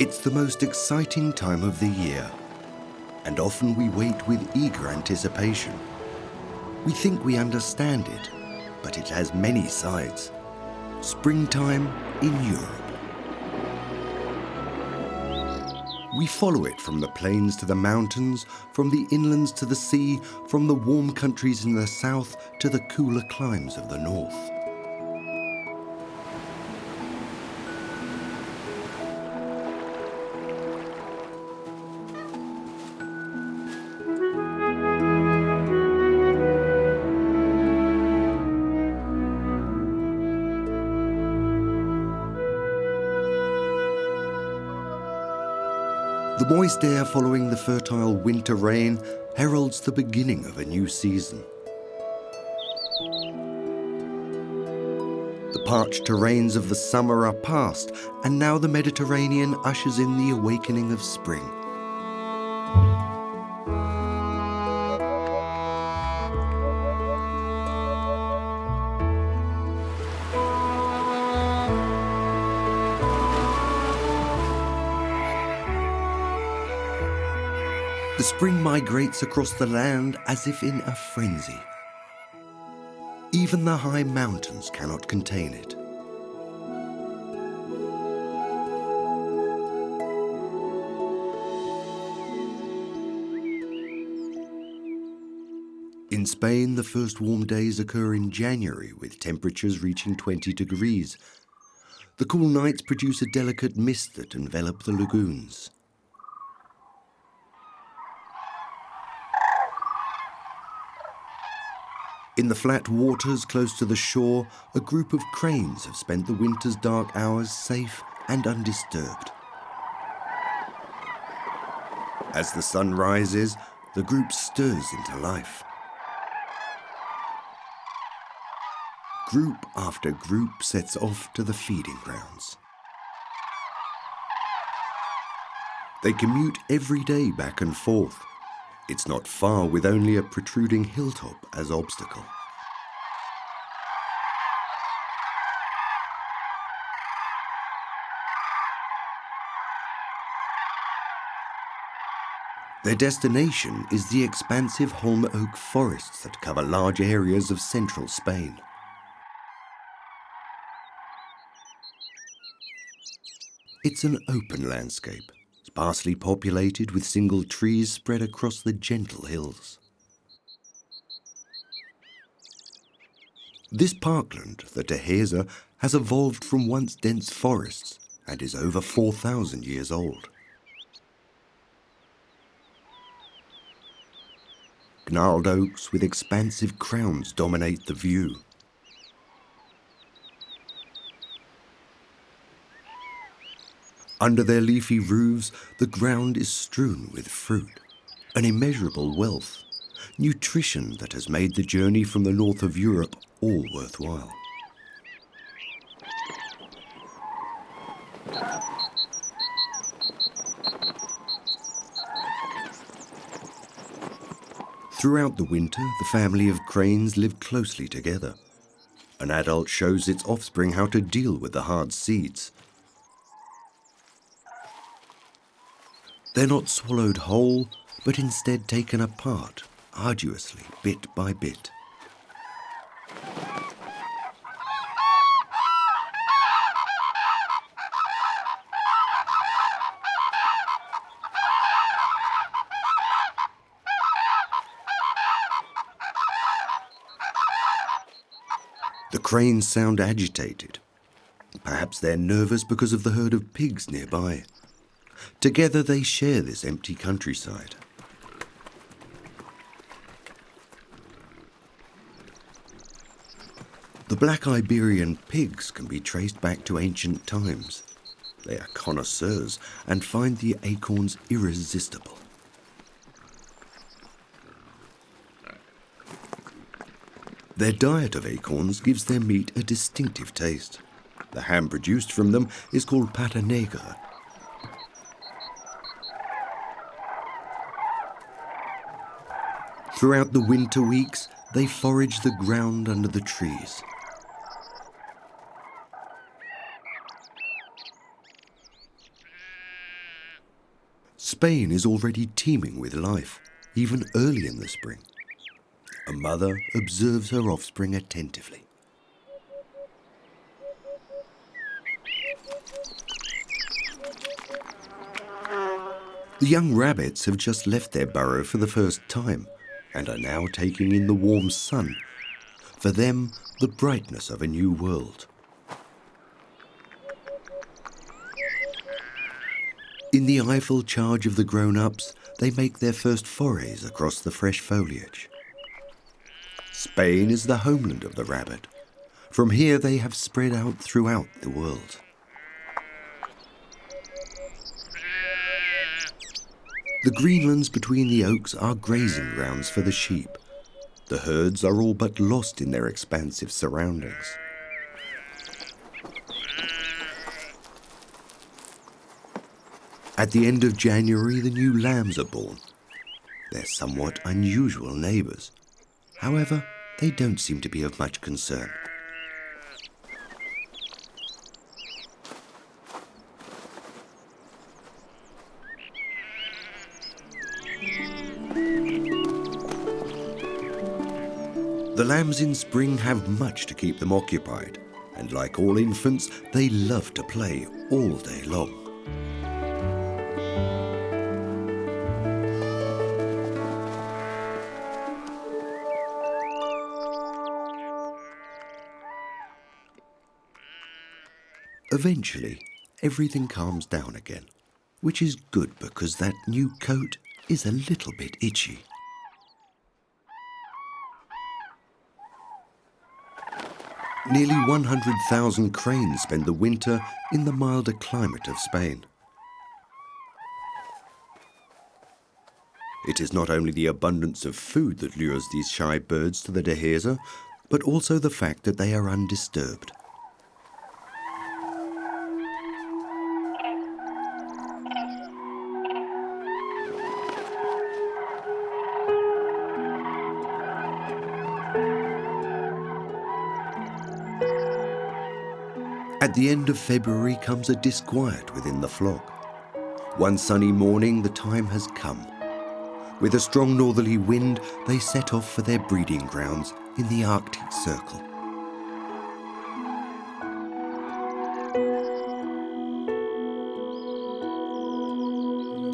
It's the most exciting time of the year, and often we wait with eager anticipation. We think we understand it, but it has many sides. Springtime in Europe. We follow it from the plains to the mountains, from the inlands to the sea, from the warm countries in the south to the cooler climes of the north. The moist air following the fertile winter rain heralds the beginning of a new season. The parched terrains of the summer are past, and now the Mediterranean ushers in the awakening of spring. The spring migrates across the land as if in a frenzy. Even the high mountains cannot contain it. In Spain, the first warm days occur in January, with temperatures reaching 20 degrees. The cool nights produce a delicate mist that envelops the lagoons. In the flat waters close to the shore, a group of cranes have spent the winter's dark hours safe and undisturbed. As the sun rises, the group stirs into life. Group after group sets off to the feeding grounds. They commute every day back and forth. It's not far, with only a protruding hilltop as obstacle. Their destination is the expansive holm oak forests that cover large areas of central Spain. It's an open landscape, sparsely populated with single trees spread across the gentle hills. This parkland, the Dehesa, has evolved from once dense forests and is over 4,000 years old. Gnarled oaks with expansive crowns dominate the view. Under their leafy roofs, the ground is strewn with fruit, an immeasurable wealth, nutrition that has made the journey from the north of Europe all worthwhile. Throughout the winter, the family of cranes live closely together. An adult shows its offspring how to deal with the hard seeds. They're not swallowed whole, but instead taken apart, arduously, bit by bit. The cranes sound agitated. Perhaps they're nervous because of the herd of pigs nearby. Together they share this empty countryside. The black Iberian pigs can be traced back to ancient times. They are connoisseurs and find the acorns irresistible. Their diet of acorns gives their meat a distinctive taste. The ham produced from them is called pata negra. Throughout the winter weeks, they forage the ground under the trees. Spain is already teeming with life, even early in the spring. A mother observes her offspring attentively. The young rabbits have just left their burrow for the first time and are now taking in the warm sun. For them, the brightness of a new world. In the eyeful charge of the grown-ups, they make their first forays across the fresh foliage. Spain is the homeland of the rabbit. From here they have spread out throughout the world. The greenlands between the oaks are grazing grounds for the sheep. The herds are all but lost in their expansive surroundings. At the end of January, the new lambs are born. They're somewhat unusual neighbours. However, they don't seem to be of much concern. The lambs in spring have much to keep them occupied, and like all infants, they love to play all day long. Eventually, everything calms down again, which is good because that new coat is a little bit itchy. Nearly 100,000 cranes spend the winter in the milder climate of Spain. It is not only the abundance of food that lures these shy birds to the Dehesa, but also the fact that they are undisturbed. At the end of February comes a disquiet within the flock. One sunny morning, the time has come. With a strong northerly wind, they set off for their breeding grounds in the Arctic Circle.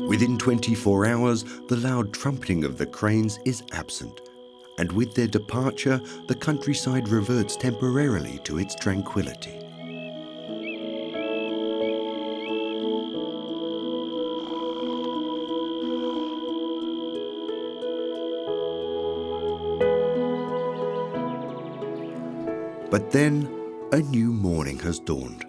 Within 24 hours, the loud trumpeting of the cranes is absent, and with their departure, the countryside reverts temporarily to its tranquility. But then, a new morning has dawned.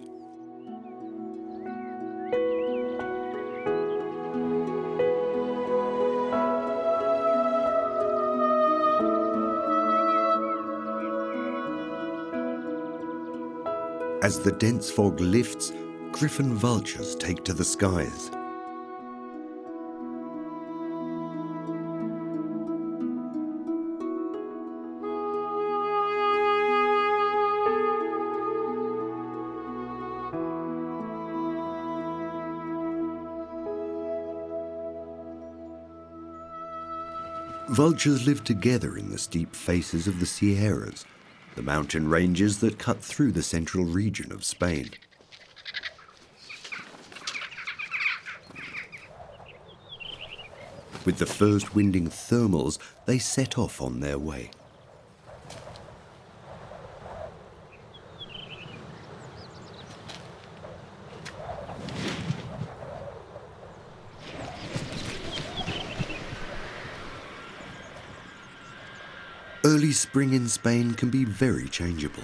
As the dense fog lifts, griffon vultures take to the skies. Vultures live together in the steep faces of the Sierras, the mountain ranges that cut through the central region of Spain. With the first winding thermals, they set off on their way. Early spring in Spain can be very changeable.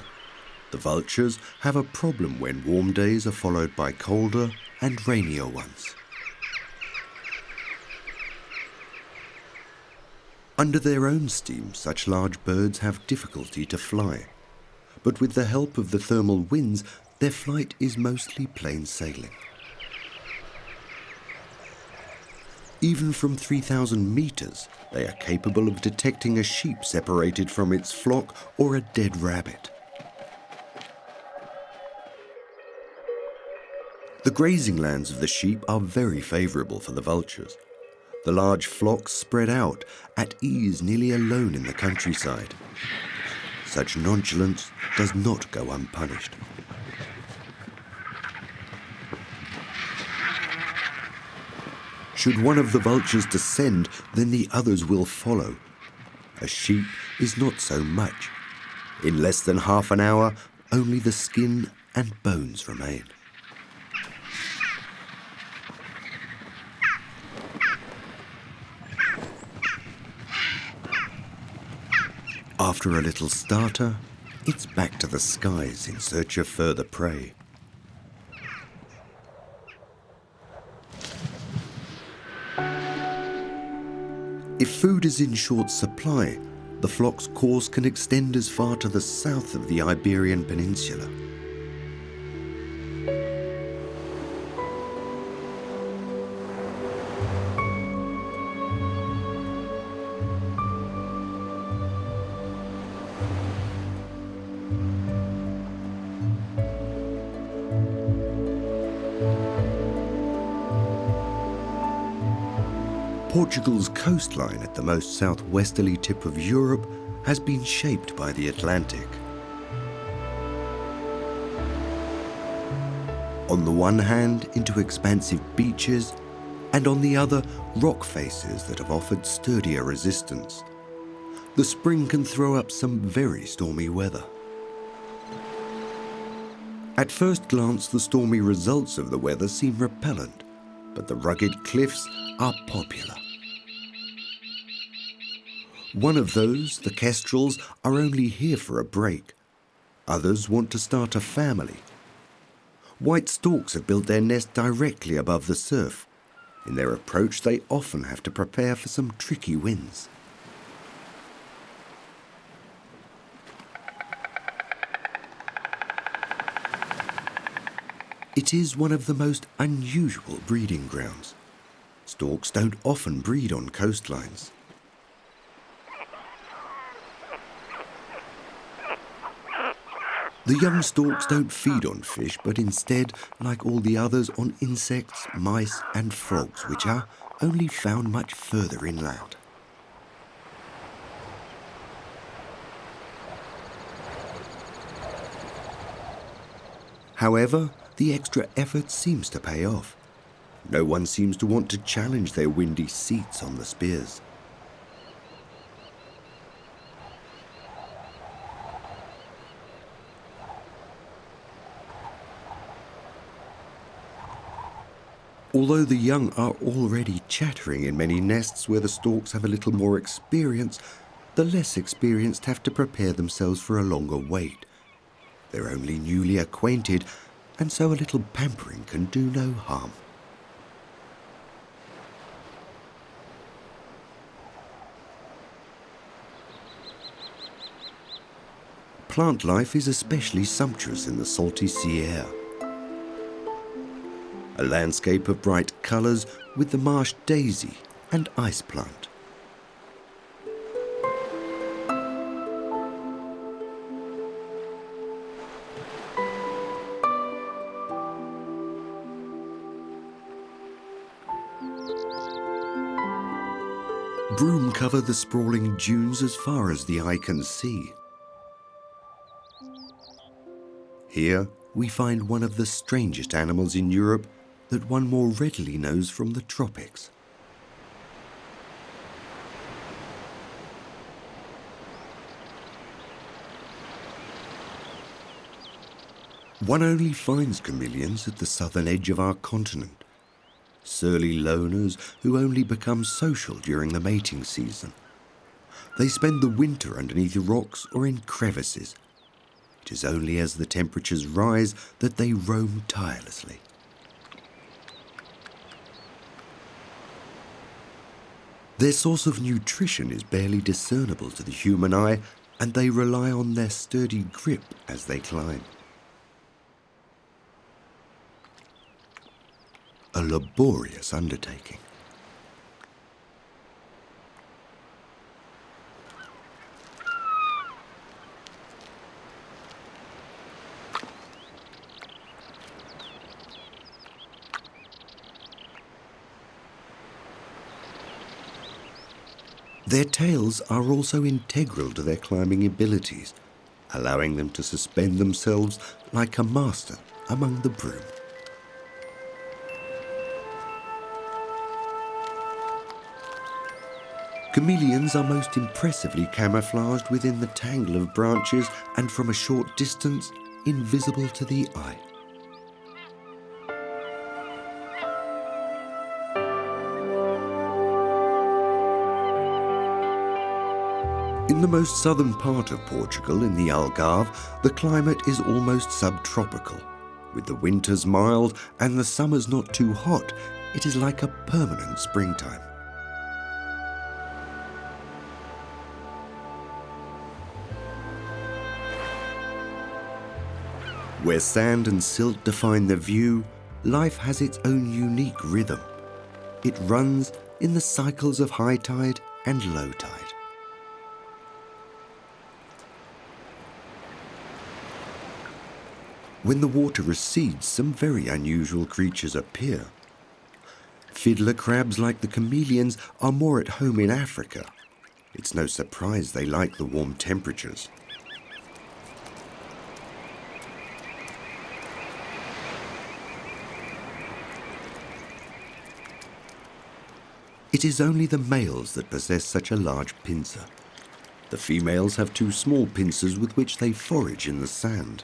The vultures have a problem when warm days are followed by colder and rainier ones. Under their own steam, such large birds have difficulty to fly, but with the help of the thermal winds, their flight is mostly plain sailing. Even from 3,000 meters, they are capable of detecting a sheep separated from its flock or a dead rabbit. The grazing lands of the sheep are very favorable for the vultures. The large flocks spread out, at ease nearly alone in the countryside. Such nonchalance does not go unpunished. Should one of the vultures descend, then the others will follow. A sheep is not so much. In less than half an hour, only the skin and bones remain. After a little starter, it's back to the skies in search of further prey. If food is in short supply, the flock's course can extend as far to the south of the Iberian Peninsula. Portugal's coastline at the most southwesterly tip of Europe has been shaped by the Atlantic. On the one hand, into expansive beaches, and on the other, rock faces that have offered sturdier resistance. The spring can throw up some very stormy weather. At first glance, the stormy results of the weather seem repellent, but the rugged cliffs are popular. One of those, the kestrels, are only here for a break. Others want to start a family. White storks have built their nest directly above the surf. In their approach, they often have to prepare for some tricky winds. It is one of the most unusual breeding grounds. Storks don't often breed on coastlines. The young storks don't feed on fish, but instead, like all the others, on insects, mice and frogs, which are only found much further inland. However, the extra effort seems to pay off. No one seems to want to challenge their windy seats on the spears. Although the young are already chattering in many nests where the storks have a little more experience, the less experienced have to prepare themselves for a longer wait. They're only newly acquainted, and so a little pampering can do no harm. Plant life is especially sumptuous in the salty sea air. A landscape of bright colours with the marsh daisy and ice plant. Broom cover the sprawling dunes as far as the eye can see. Here we find one of the strangest animals in Europe that one more readily knows from the tropics. One only finds chameleons at the southern edge of our continent. Surly loners who only become social during the mating season. They spend the winter underneath rocks or in crevices. It is only as the temperatures rise that they roam tirelessly. Their source of nutrition is barely discernible to the human eye, and they rely on their sturdy grip as they climb. A laborious undertaking. Their tails are also integral to their climbing abilities, allowing them to suspend themselves like a master among the broom. Chameleons are most impressively camouflaged within the tangle of branches and from a short distance, invisible to the eye. In the most southern part of Portugal, in the Algarve, the climate is almost subtropical. With the winters mild and the summers not too hot, it is like a permanent springtime. Where sand and silt define the view, life has its own unique rhythm. It runs in the cycles of high tide and low tide. When the water recedes, some very unusual creatures appear. Fiddler crabs, like the chameleons, are more at home in Africa. It's no surprise they like the warm temperatures. It is only the males that possess such a large pincer. The females have two small pincers with which they forage in the sand.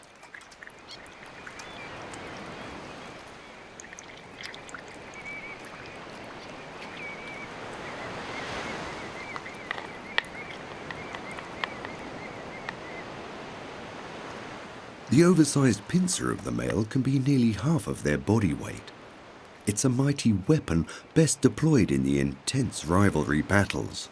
The oversized pincer of the male can be nearly half of their body weight. It's a mighty weapon best deployed in the intense rivalry battles.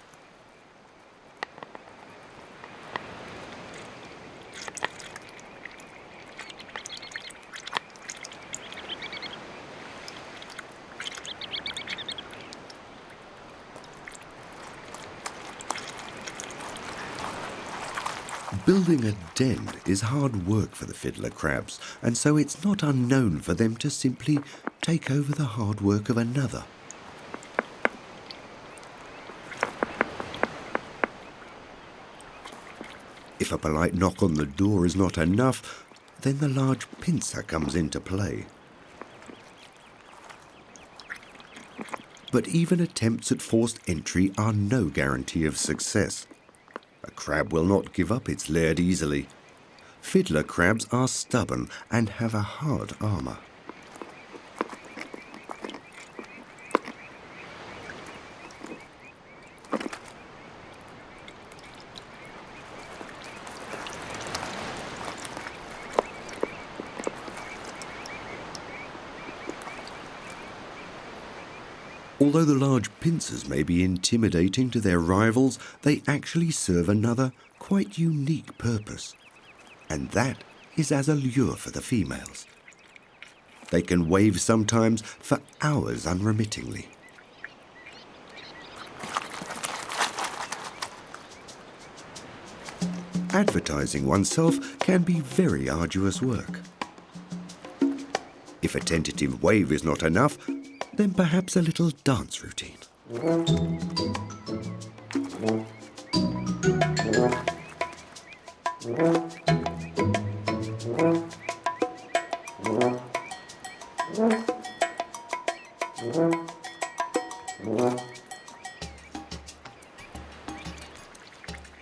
Building a den is hard work for the fiddler crabs, and so it's not unknown for them to simply take over the hard work of another. If a polite knock on the door is not enough, then the large pincer comes into play. But even attempts at forced entry are no guarantee of success. A crab will not give up its lair easily. Fiddler crabs are stubborn and have a hard armour. Although the large pincers may be intimidating to their rivals, they actually serve another, quite unique purpose. And that is as a lure for the females. They can wave sometimes for hours unremittingly. Advertising oneself can be very arduous work. If a tentative wave is not enough, then perhaps a little dance routine.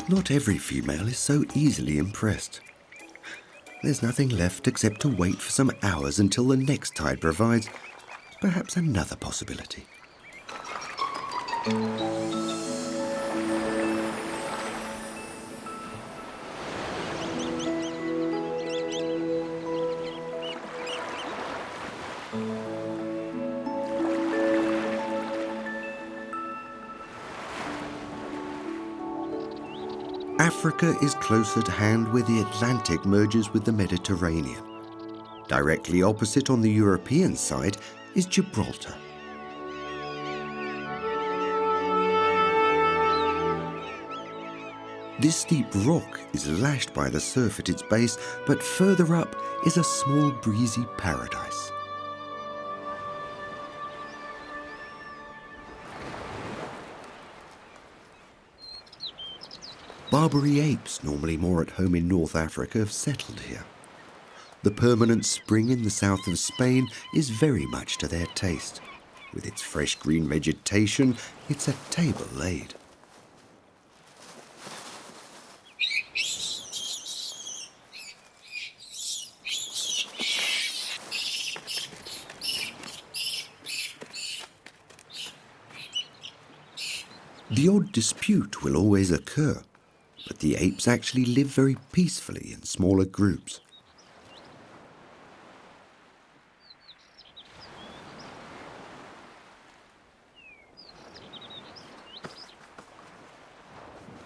Not every female is so easily impressed. There's nothing left except to wait for some hours until the next tide provides perhaps another possibility. Africa is close at hand where the Atlantic merges with the Mediterranean. Directly opposite on the European side is Gibraltar. This steep rock is lashed by the surf at its base, but further up is a small breezy paradise. Barbary apes, normally more at home in North Africa, have settled here. The permanent spring in the south of Spain is very much to their taste. With its fresh green vegetation, it's a table laid. The odd dispute will always occur, but the apes actually live very peacefully in smaller groups.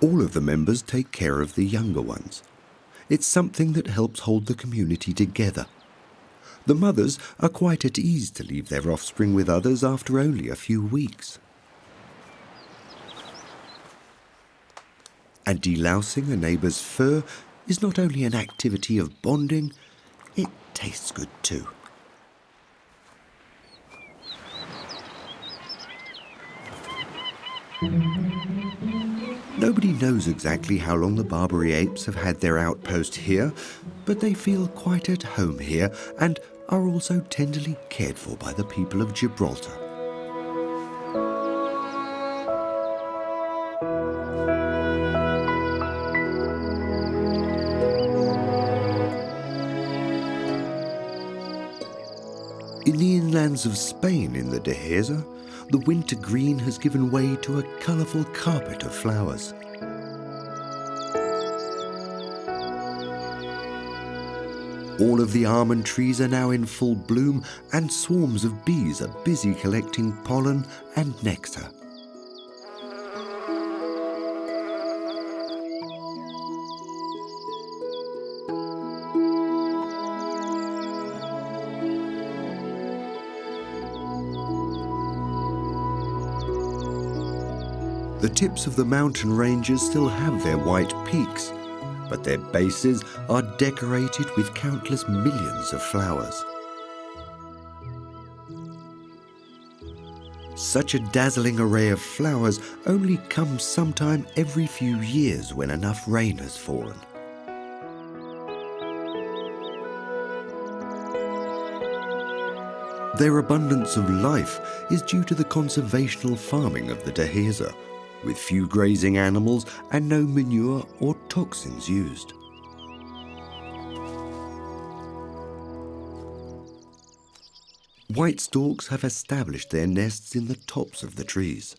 All of the members take care of the younger ones. It's something that helps hold the community together. The mothers are quite at ease to leave their offspring with others after only a few weeks. And delousing a neighbour's fur is not only an activity of bonding, it tastes good too. Nobody knows exactly how long the Barbary apes have had their outpost here, but they feel quite at home here and are also tenderly cared for by the people of Gibraltar. In the inlands of Spain, in the Dehesa, the winter green has given way to a colourful carpet of flowers. All of the almond trees are now in full bloom, and swarms of bees are busy collecting pollen and nectar. The tips of the mountain ranges still have their white peaks, but their bases are decorated with countless millions of flowers. Such a dazzling array of flowers only comes sometime every few years when enough rain has fallen. Their abundance of life is due to the conservational farming of the Dehesa, with few grazing animals and no manure or toxins used. White storks have established their nests in the tops of the trees.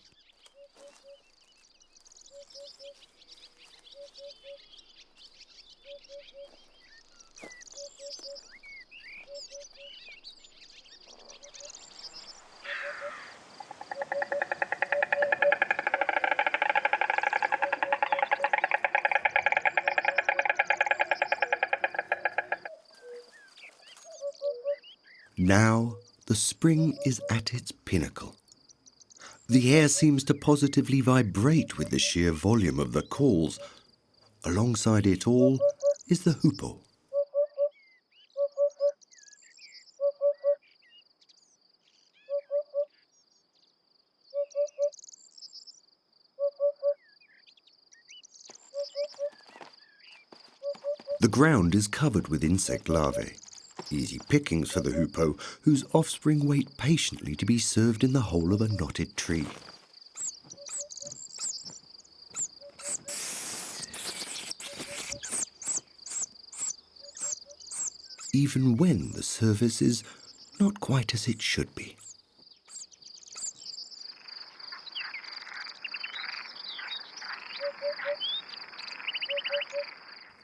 Now, the spring is at its pinnacle. The air seems to positively vibrate with the sheer volume of the calls. Alongside it all is the hoopoe. The ground is covered with insect larvae. Easy pickings for the hoopoe, whose offspring wait patiently to be served in the hole of a knotted tree. Even when the surface is not quite as it should be.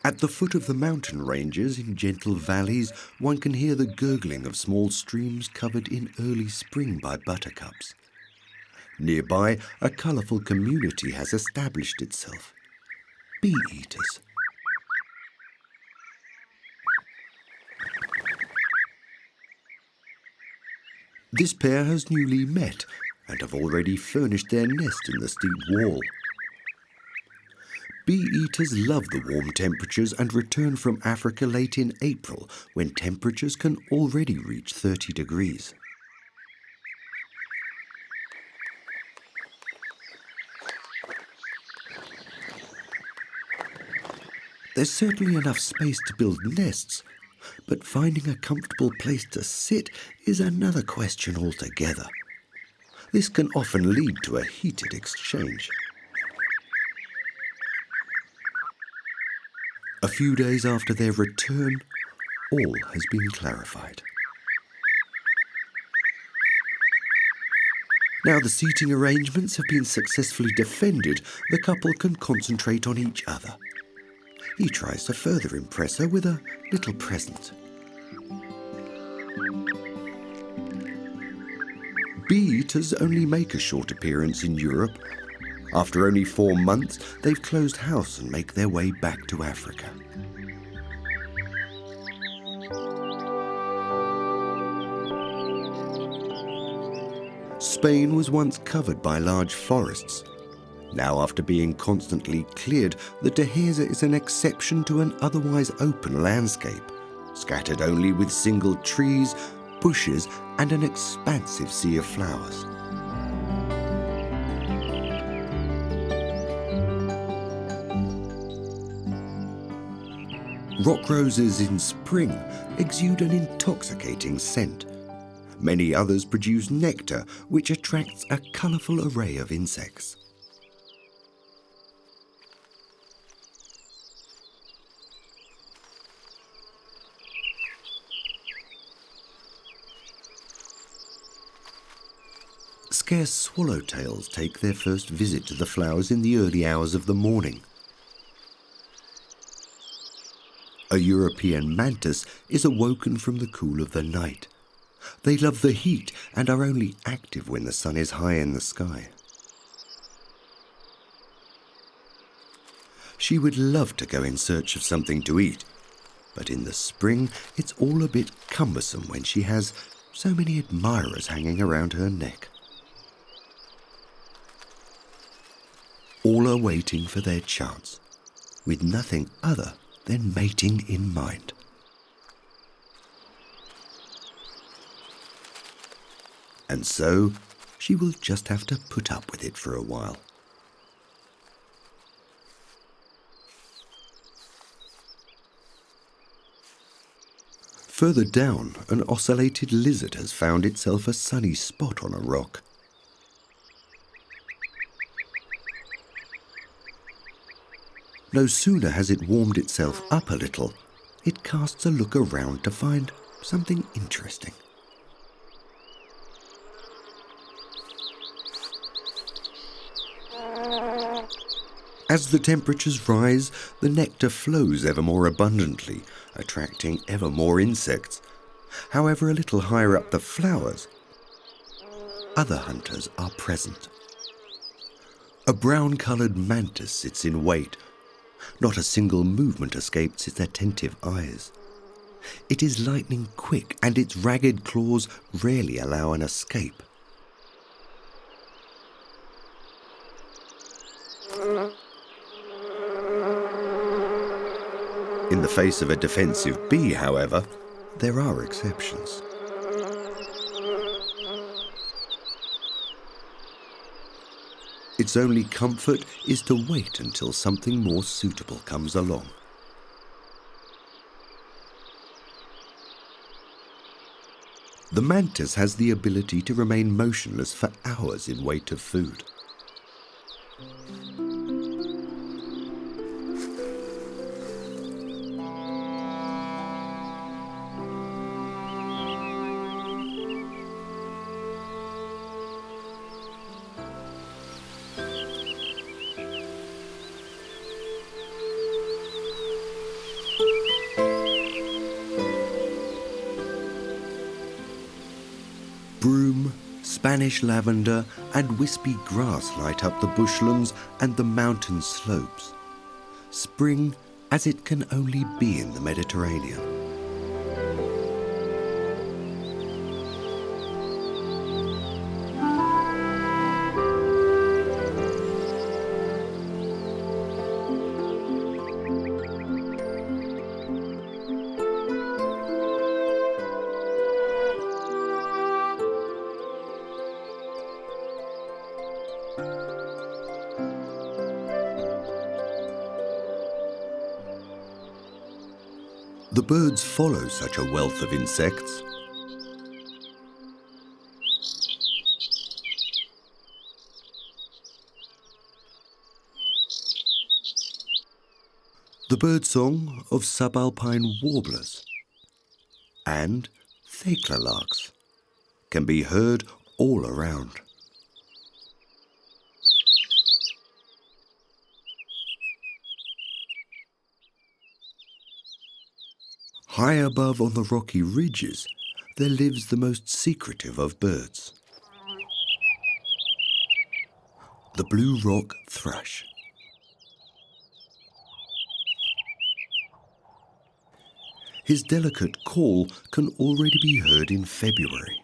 At the foot of the mountain ranges, in gentle valleys, one can hear the gurgling of small streams covered in early spring by buttercups. Nearby, a colourful community has established itself. Bee eaters. This pair has newly met and have already furnished their nest in the steep wall. Bee-eaters love the warm temperatures and return from Africa late in April, when temperatures can already reach 30 degrees. There's certainly enough space to build nests, but finding a comfortable place to sit is another question altogether. This can often lead to a heated exchange. A few days after their return, all has been clarified. Now the seating arrangements have been successfully defended, the couple can concentrate on each other. He tries to further impress her with a little present. Bee-eaters only make a short appearance in Europe. After only 4 months, they've closed house and make their way back to Africa. Spain was once covered by large forests. Now, after being constantly cleared, the Dehesa is an exception to an otherwise open landscape, scattered only with single trees, bushes, and an expansive sea of flowers. Rock roses in spring exude an intoxicating scent. Many others produce nectar, which attracts a colourful array of insects. Scarce swallowtails take their first visit to the flowers in the early hours of the morning. A European mantis is awoken from the cool of the night. They love the heat and are only active when the sun is high in the sky. She would love to go in search of something to eat, but in the spring it's all a bit cumbersome when she has so many admirers hanging around her neck. All are waiting for their chance, with nothing other than mating in mind. And so, she will just have to put up with it for a while. Further down, an ocellated lizard has found itself a sunny spot on a rock. No sooner has it warmed itself up a little, it casts a look around to find something interesting. As the temperatures rise, the nectar flows ever more abundantly, attracting ever more insects. However, a little higher up the flowers, other hunters are present. A brown-coloured mantis sits in wait. Not a single movement escapes its attentive eyes. It is lightning quick, and its ragged claws rarely allow an escape. In the face of a defensive bee, however, there are exceptions. Its only comfort is to wait until something more suitable comes along. The mantis has the ability to remain motionless for hours in wait of food. Broom, Spanish lavender and wispy grass light up the bushlands and the mountain slopes. Spring as it can only be in the Mediterranean. The birds follow such a wealth of insects. The birdsong of subalpine warblers and thekla larks can be heard all around. High above on the rocky ridges, there lives the most secretive of birds, the blue rock thrush. His delicate call can already be heard in February.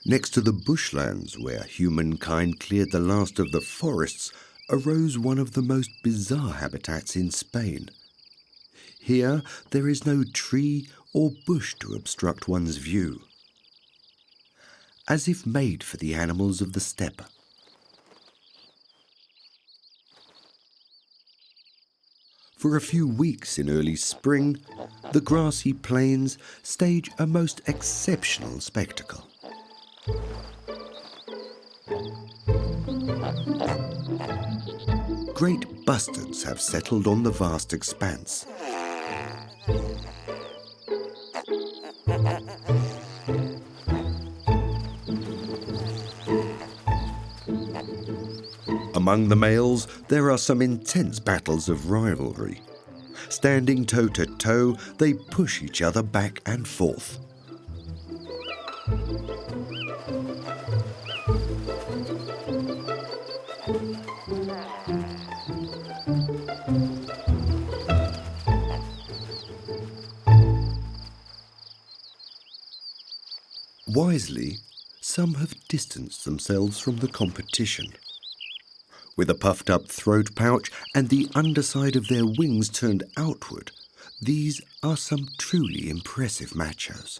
Next to the bushlands where humankind cleared the last of the forests arose one of the most bizarre habitats in Spain. Here there is no tree or bush to obstruct one's view, as if made for the animals of the steppe. For a few weeks in early spring, the grassy plains stage a most exceptional spectacle. Great bustards have settled on the vast expanse. Among the males, there are some intense battles of rivalry. Standing toe to toe, they push each other back and forth. Wisely, some have distanced themselves from the competition. With a puffed-up throat pouch and the underside of their wings turned outward, these are some truly impressive machos.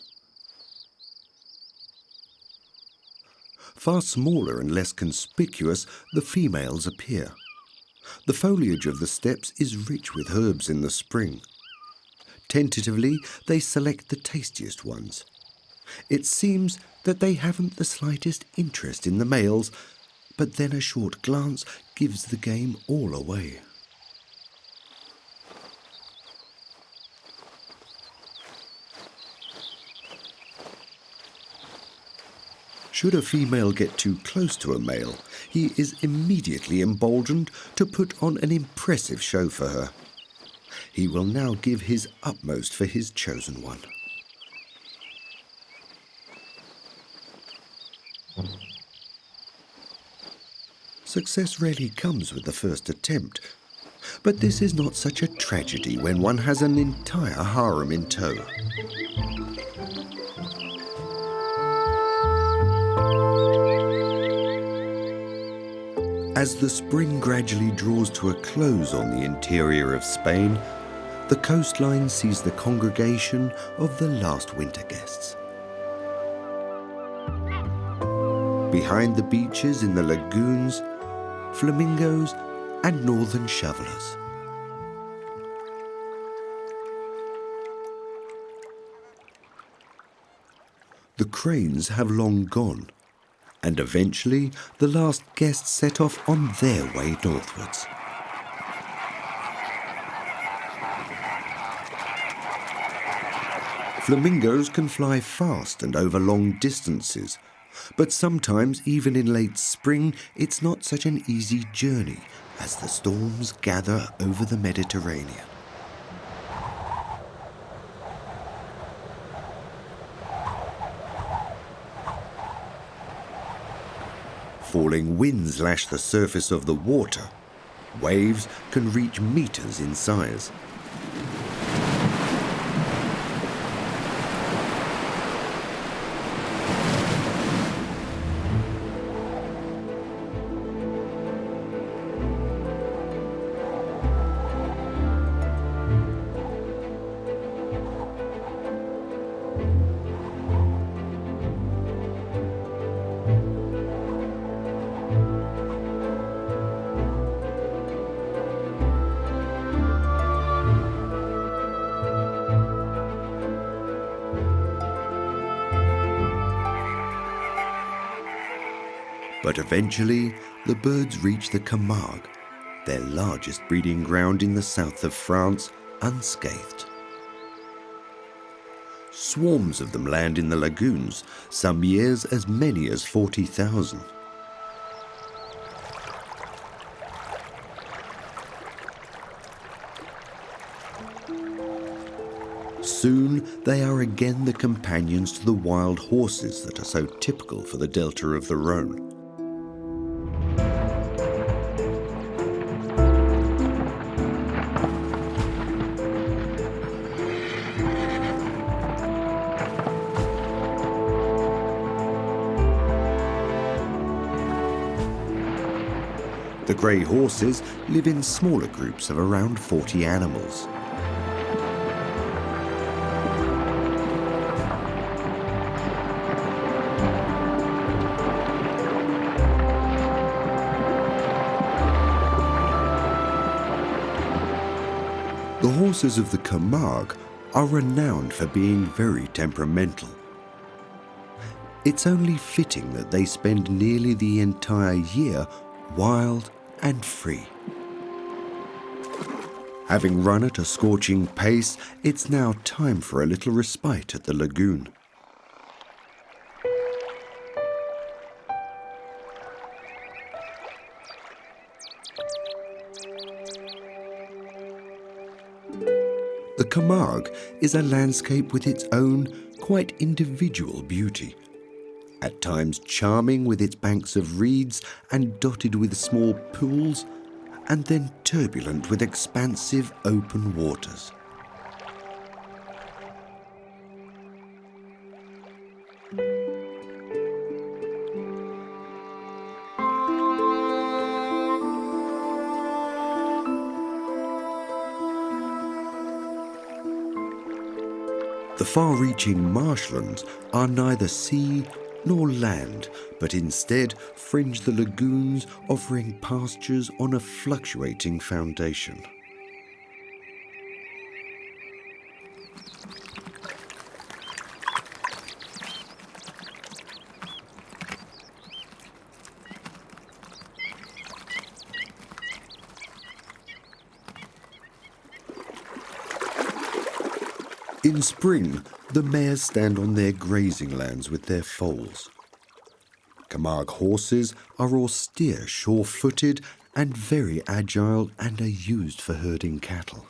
Far smaller and less conspicuous, the females appear. The foliage of the steppes is rich with herbs in the spring. Tentatively, they select the tastiest ones. It seems that they haven't the slightest interest in the males, but then a short glance gives the game all away. Should a female get too close to a male, he is immediately emboldened to put on an impressive show for her. He will now give his utmost for his chosen one. Success rarely comes with the first attempt, but this is not such a tragedy when one has an entire harem in tow. As the spring gradually draws to a close on the interior of Spain, the coastline sees the congregation of the last winter guests. Behind the beaches in the lagoons, flamingos and northern shovelers. The cranes have long gone, and eventually the last guests set off on their way northwards. Flamingos can fly fast and over long distances, but sometimes, even in late spring, it's not such an easy journey as the storms gather over the Mediterranean. Falling winds lash the surface of the water. Waves can reach meters in size. But eventually, the birds reach the Camargue, their largest breeding ground in the south of France, unscathed. Swarms of them land in the lagoons, some years as many as 40,000. Soon they are again the companions to the wild horses that are so typical for the delta of the Rhône. The grey horses live in smaller groups of around 40 animals. The horses of the Camargue are renowned for being very temperamental. It's only fitting that they spend nearly the entire year wild and free. Having run at a scorching pace, it's now time for a little respite at the lagoon. The Camargue is a landscape with its own, quite individual beauty. At times charming with its banks of reeds and dotted with small pools, and then turbulent with expansive open waters. The far-reaching marshlands are neither sea nor land, but instead fringe the lagoons, offering pastures on a fluctuating foundation. In spring, the mares stand on their grazing lands with their foals. Camargue horses are austere, sure-footed and very agile and are used for herding cattle.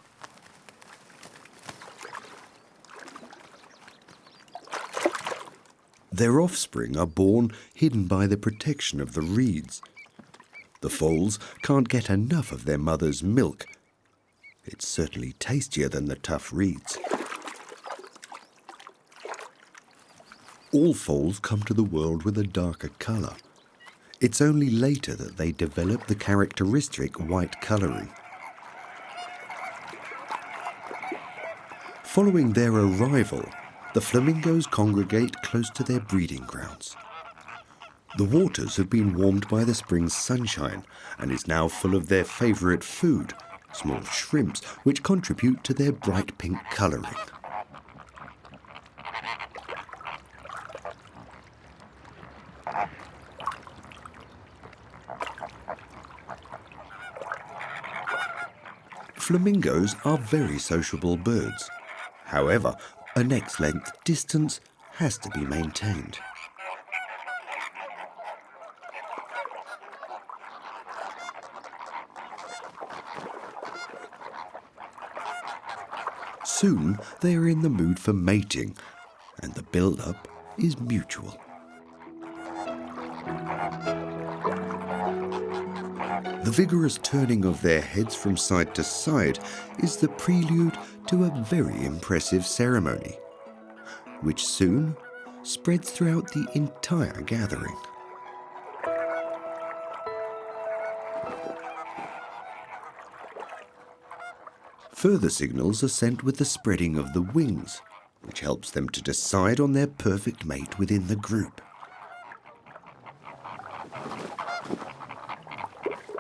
Their offspring are born hidden by the protection of the reeds. The foals can't get enough of their mother's milk. It's certainly tastier than the tough reeds. All foals come to the world with a darker colour. It's only later that they develop the characteristic white colouring. Following their arrival, the flamingos congregate close to their breeding grounds. The waters have been warmed by the spring's sunshine and is now full of their favourite food, small shrimps, which contribute to their bright pink colouring. Flamingos are very sociable birds. However, a neck's length distance has to be maintained. Soon they are in the mood for mating, and the build-up is mutual. The vigorous turning of their heads from side to side is the prelude to a very impressive ceremony, which soon spreads throughout the entire gathering. Further signals are sent with the spreading of the wings, which helps them to decide on their perfect mate within the group.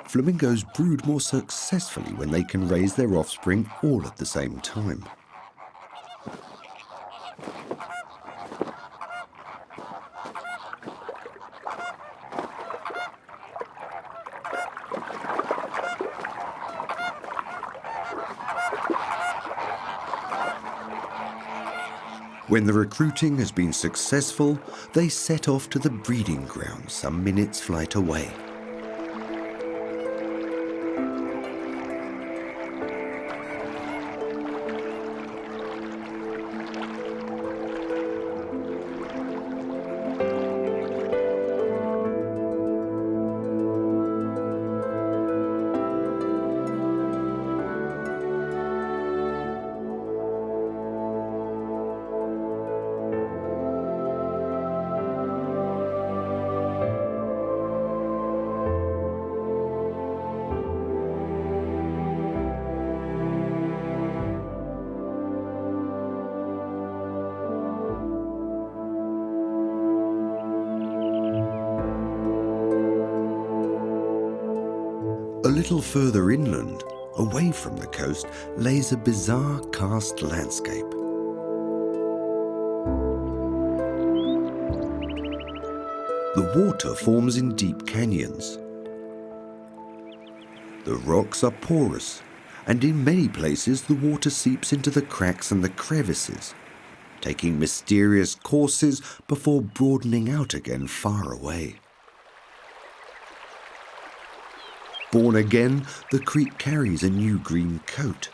Flamingos brood more successfully when they can raise their offspring all at the same time. When the recruiting has been successful, they set off to the breeding ground some minutes' flight away. A little further inland, away from the coast, lays a bizarre karst landscape. The water forms in deep canyons. The rocks are porous, and in many places the water seeps into the cracks and the crevices, taking mysterious courses before broadening out again far away. Born again, the creek carries a new green coat.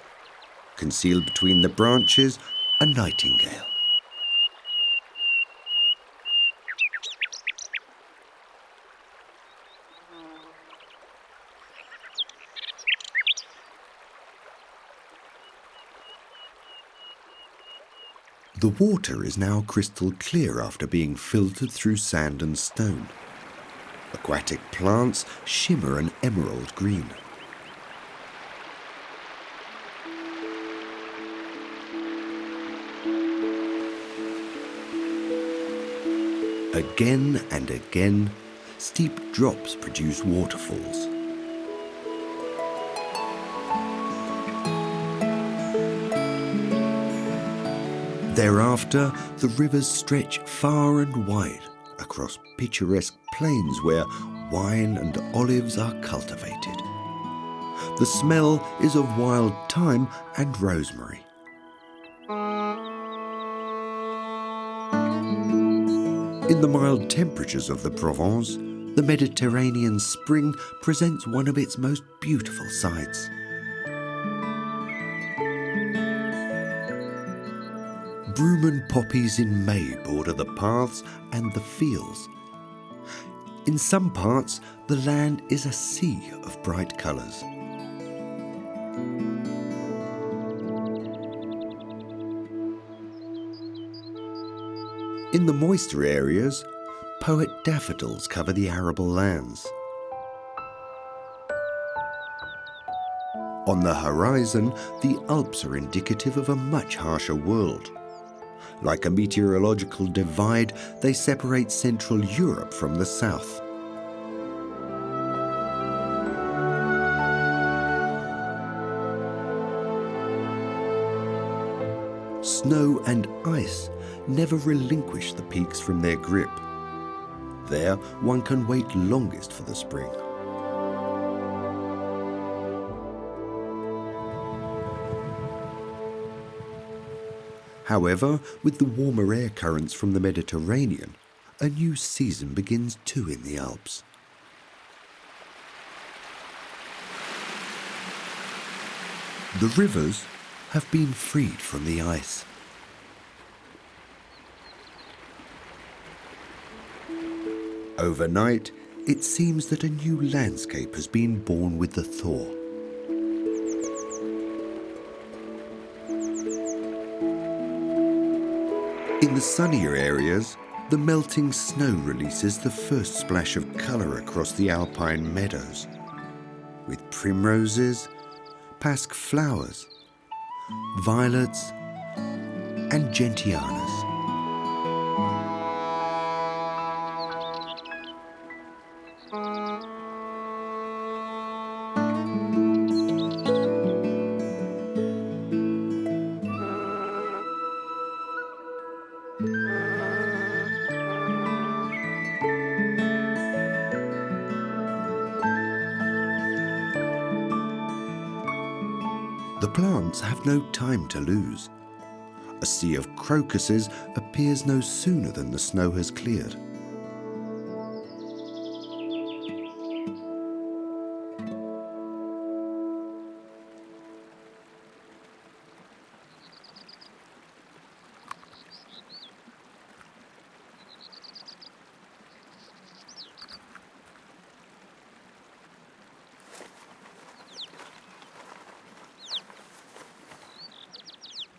Concealed between the branches, a nightingale. The water is now crystal clear after being filtered through sand and stone. Aquatic plants shimmer an emerald green. Again and again, steep drops produce waterfalls. Thereafter, the rivers stretch far and wide across picturesque plains where wine and olives are cultivated. The smell is of wild thyme and rosemary. In the mild temperatures of the Provence, the Mediterranean spring presents one of its most beautiful sights. Broom and poppies in May border the paths and the fields. In some parts, the land is a sea of bright colours. In the moister areas, poet daffodils cover the arable lands. On the horizon, the Alps are indicative of a much harsher world. Like a meteorological divide, they separate Central Europe from the south. Snow and ice never relinquish the peaks from their grip. There, one can wait longest for the spring. However, with the warmer air currents from the Mediterranean, a new season begins too in the Alps. The rivers have been freed from the ice. Overnight, it seems that a new landscape has been born with the thaw. In the sunnier areas, the melting snow releases the first splash of colour across the alpine meadows, with primroses, pasque flowers, violets, and gentianas. The plants have no time to lose. A sea of crocuses appears no sooner than the snow has cleared.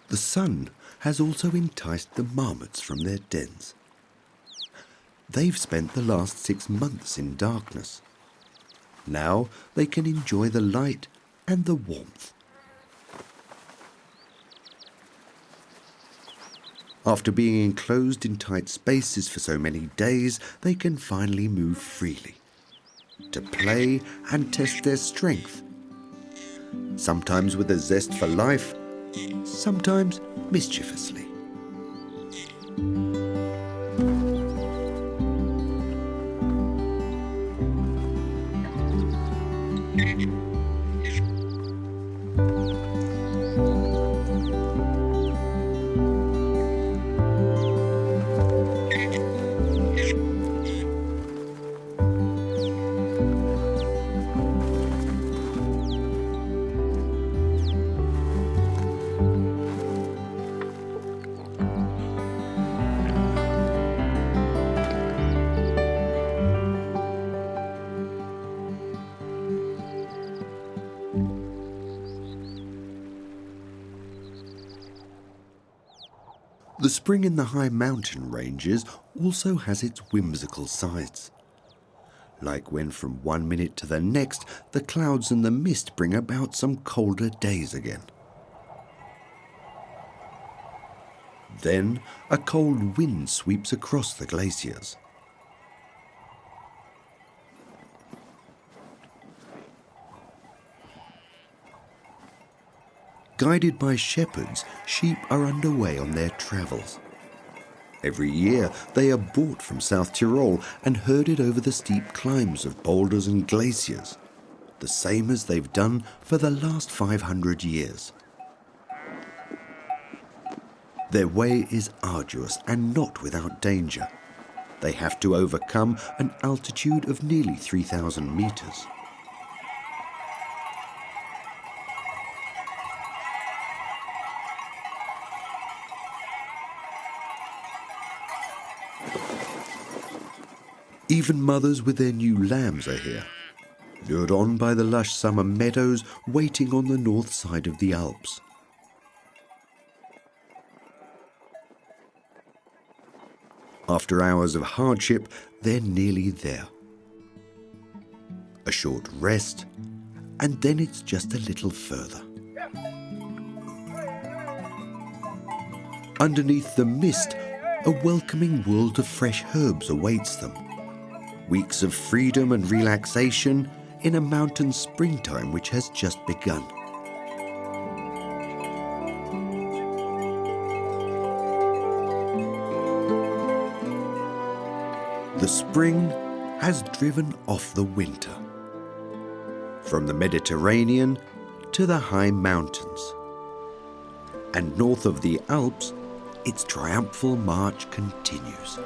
The sun has also enticed the marmots from their dens. They've spent the last 6 months in darkness. Now they can enjoy the light and the warmth. After being enclosed in tight spaces for so many days, they can finally move freely to play and test their strength, sometimes with a zest for life, sometimes mischievously. The spring in the high mountain ranges also has its whimsical sides. Like when from one minute to the next, the clouds and the mist bring about some colder days again. Then a cold wind sweeps across the glaciers. Guided by shepherds, sheep are underway on their travels. Every year they are brought from South Tyrol and herded over the steep climbs of boulders and glaciers, the same as they've done for the last 500 years. Their way is arduous and not without danger. They have to overcome an altitude of nearly 3,000 meters. Even mothers with their new lambs are here, lured on by the lush summer meadows waiting on the north side of the Alps. After hours of hardship, they're nearly there. A short rest, and then it's just a little further. Underneath the mist, a welcoming world of fresh herbs awaits them. Weeks of freedom and relaxation in a mountain springtime which has just begun. The spring has driven off the winter. From the Mediterranean to the high mountains. And north of the Alps, its triumphal march continues.